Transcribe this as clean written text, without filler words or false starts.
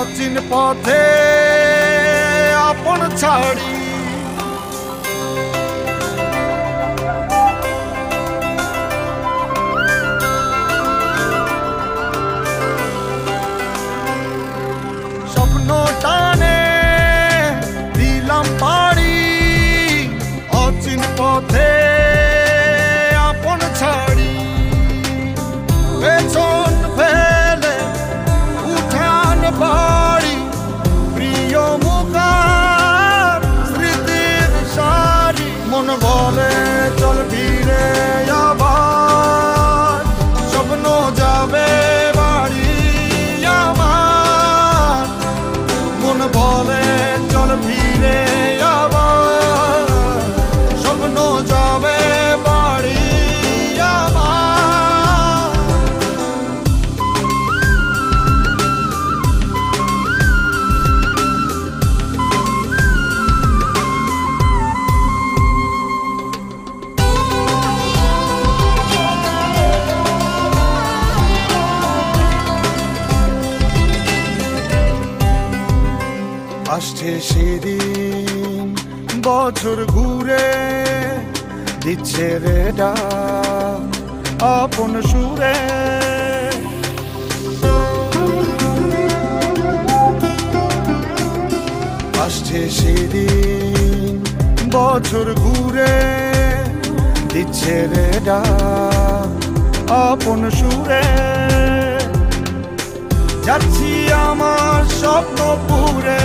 অচিন পথে আপন ছাড়ি স্বপ্ন টানে দিলাম পাড়ি অচিন পথে আপন ছাড়ি পেছন ফেলে উঠান বাড়ি প্রিয় মুখার স্মৃতির সারি মন বলে চল ফিরে আবার স্বপ্ন যাবে বাড়ি আমার মন বলে চল ফিরে আবার স্বপ্ন যাবে বাড়ি আমার আসছে সেদিন বছর ঘুরে দিচ্ছে রে ডাক আপন সুরে আসছে সেদিন বছর ঘুরে দিচ্ছে রে ডাক আপন সুরে যাচ্ছি আমার স্বপ্ন পুরে